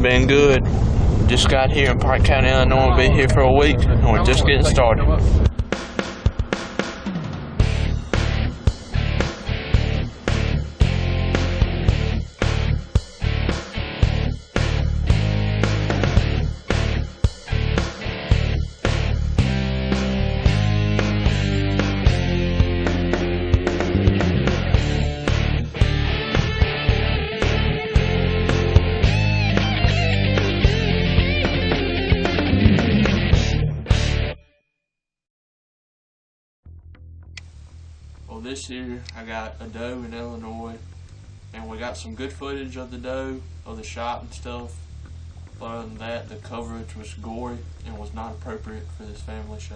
been good. Just got here in Pike County, Illinois. We'll be here for a week, and we're just getting started. Well, this year I got a doe in Illinois, and we got some good footage of the doe, of the shot and stuff. But other than that, the coverage was gory and was not appropriate for this family show.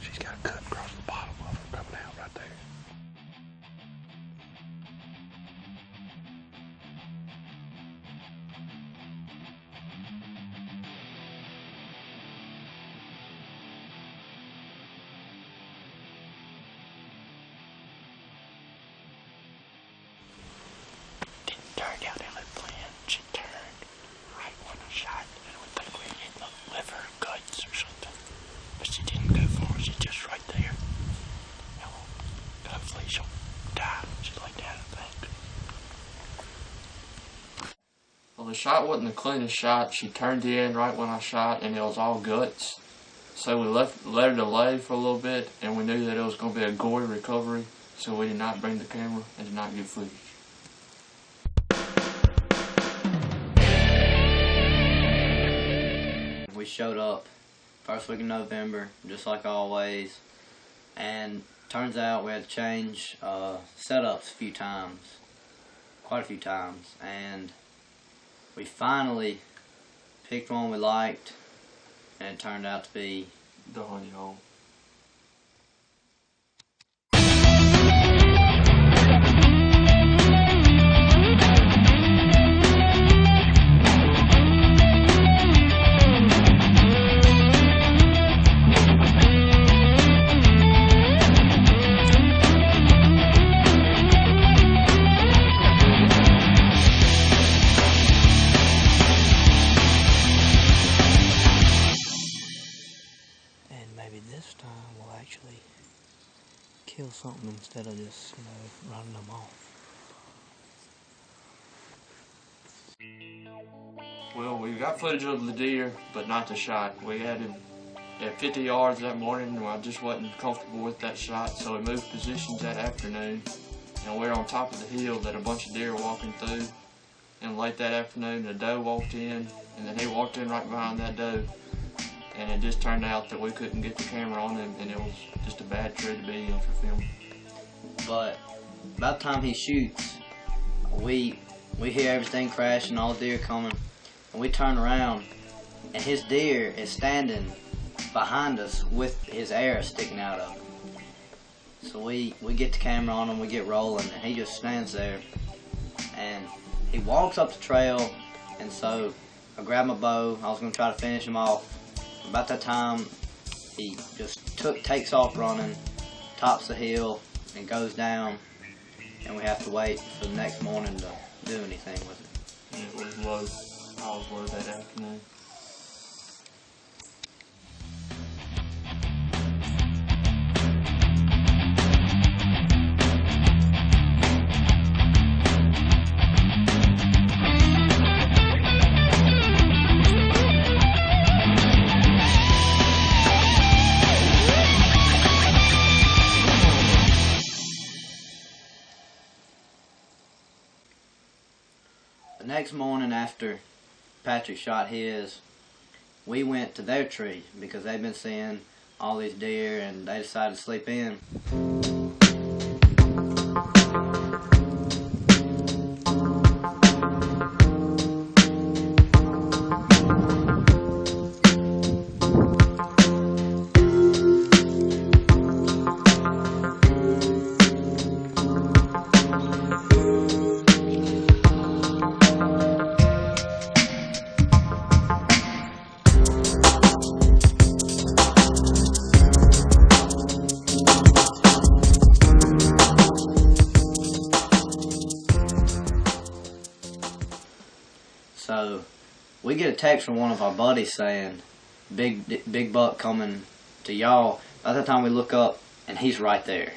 She's got a cut across the bottom of her coming out right there. Didn't turn down that plan. She turned right when I shot, and I would think we hit the liver, guts, or something. But she didn't go for it. She's just right there. Hopefully she'll die. She's like that, I think. Well, the shot wasn't the cleanest shot. She turned in right when I shot, and it was all guts. So we let her delay for a little bit, and we knew that it was going to be a gory recovery, so we did not bring the camera and did not get footage. We showed up first week in November, just like always, and turns out we had to change setups a few times, quite a few times, and we finally picked one we liked, and it turned out to be The honey hole. Maybe this time we'll actually kill something instead of just, running them off. Well, we got footage of the deer, but not the shot. We had him at 50 yards that morning, and I just wasn't comfortable with that shot, so we moved positions that afternoon. And we were on top of the hill that a bunch of deer were walking through. And late that afternoon, the doe walked in, and then he walked in right behind that doe. And it just turned out that we couldn't get the camera on him, and it was just a bad tree to be in for filming. But by the time he shoots, we hear everything crashing, all the deer coming, and we turn around, and his deer is standing behind us with his arrow sticking out of him. So we get the camera on him, we get rolling, and he just stands there, and he walks up the trail, and so I grabbed my bow. I was going to try to finish him off. About that time, he just takes off running, tops the hill, and goes down, and we have to wait for the next morning to do anything with it. And it was low. I was low that afternoon. next morning after Patrick shot his, we went to their tree because they'd been seeing all these deer and they decided to sleep in. So we get a text from one of our buddies saying, big buck coming to y'all. By the time we look up, and he's right there.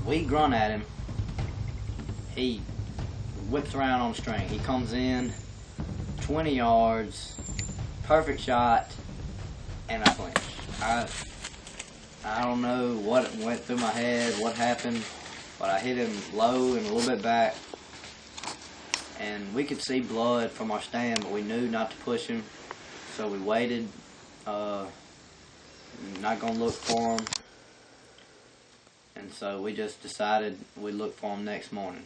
We grunt at him. He whips around on the string. He comes in 20 yards, perfect shot, and I flinch. I don't know what went through my head, what happened, but I hit him low and a little bit back. And we could see blood from our stand, but we knew not to push him. So we waited, not gonna look for him. And so we just decided we'd look for him next morning.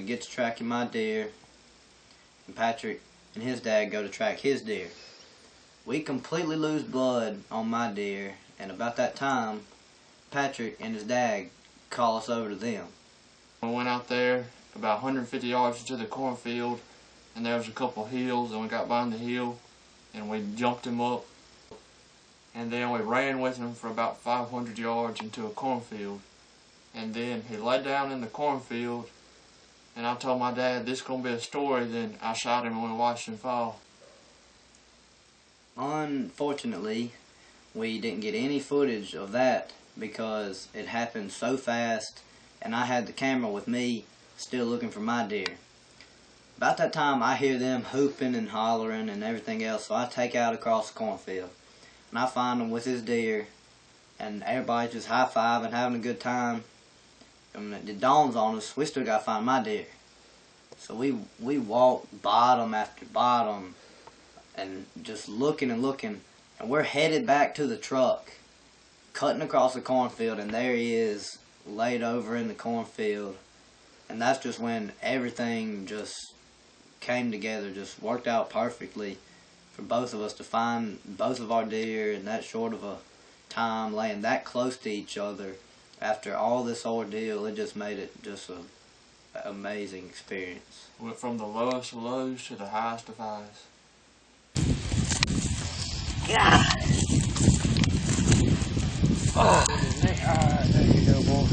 get to tracking my deer, and Patrick and his dad go to track his deer. We completely lose blood on my deer, and about that time, Patrick and his dad call us over to them. We went out there about 150 yards into the cornfield, and there was a couple hills, and we got behind the hill, and we jumped him up, and then we ran with him for about 500 yards into a cornfield, and then he laid down in the cornfield, and I told my dad, this is going to be a story. Then I shot him and we watched him fall. Unfortunately, we didn't get any footage of that because it happened so fast, and I had the camera with me still looking for my deer. About that time, I hear them hooping and hollering and everything else, so I take out across the cornfield, and I find him with his deer, and everybody's just high-fiving, having a good time. And it dawns on us, we still gotta find my deer. So we walk bottom after bottom and just looking and looking, and we're headed back to the truck, cutting across the cornfield, and there he is laid over in the cornfield. And that's just when everything just came together, just worked out perfectly for both of us to find both of our deer in that short of a time, laying that close to each other. After all this ordeal, it just made it just an amazing experience. Went from the lowest of lows to the highest of highs. God. Oh, alright, there you go, boy.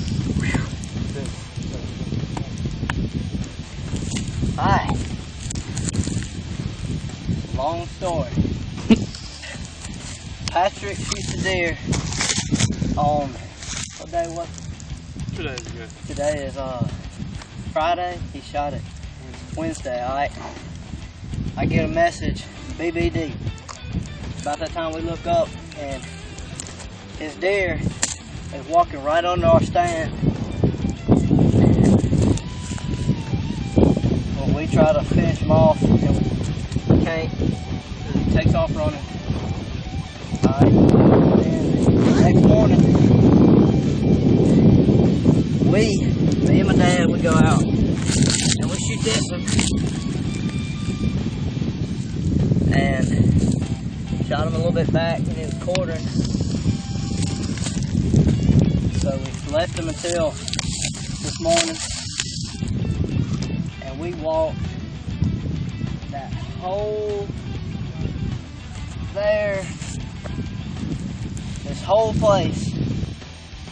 Alright. Long story. Patrick shoots a deer on, what day was it? Today is Friday. He shot it Wednesday, alright? I get a message, BBD. About that time we look up and his deer is walking right under our stand. Well, we try to finish him off and we can't. He takes off running. Alright, and next morning, me and my dad, we go out and we shoot this one. And shot him a little bit back and he was quartering. So we left him until this morning. And we walked that whole there, this whole place.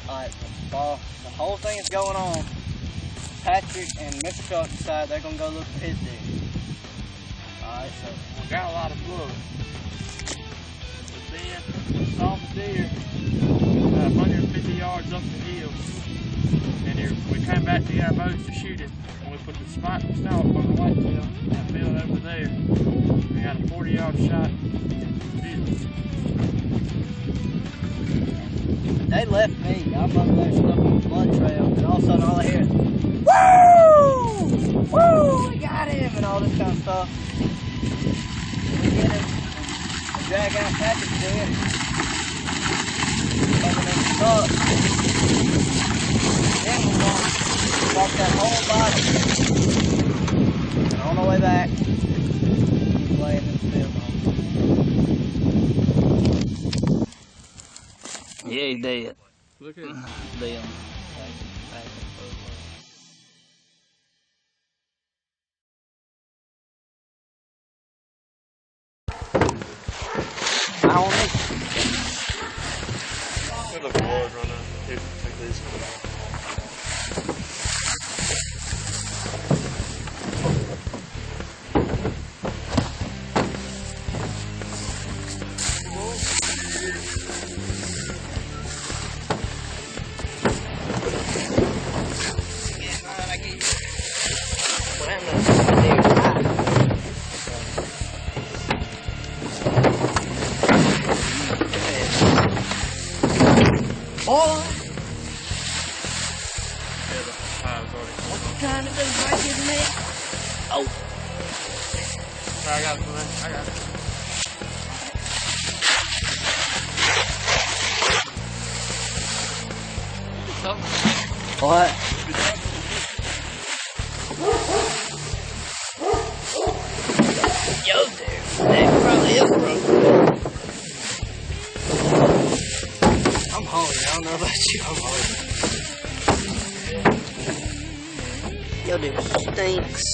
Alright, while the whole thing is going on, Patrick and Mr. Chuck decide they're gonna go look for his deer. Alright, so we got a lot of blood. But then we saw the deer 150 yards up the hill. And we came back to get our bows to shoot it. And we put the spot and stalk on the whitetail in that field over there. We got a 40-yard shot in the field. They left me. I'm up there stuck on the blood trail, and all of a sudden all I hear is, "Woo! Woo! We got him!" and all this kind of stuff. We get him, we drag out Patrick's deer, coming in the truck. Then we walk that whole body, and on the way back, he's laying in the field. Yeah, he's dead. Look at it. Dead. Feel the blood running. Here, take these. What you trying to do? Break his neck? Oh. I got it, man. I got it. What? I'm hungry. I don't know about you. I'm hungry. Your dude stinks.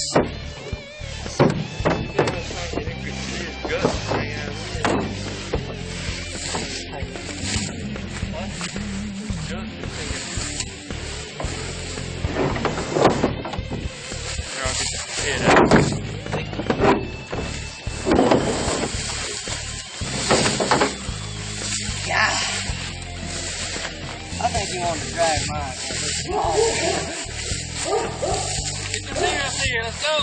Yeah. I think you want to drag mine. Get the deer up here, let's go.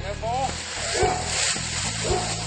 That ball.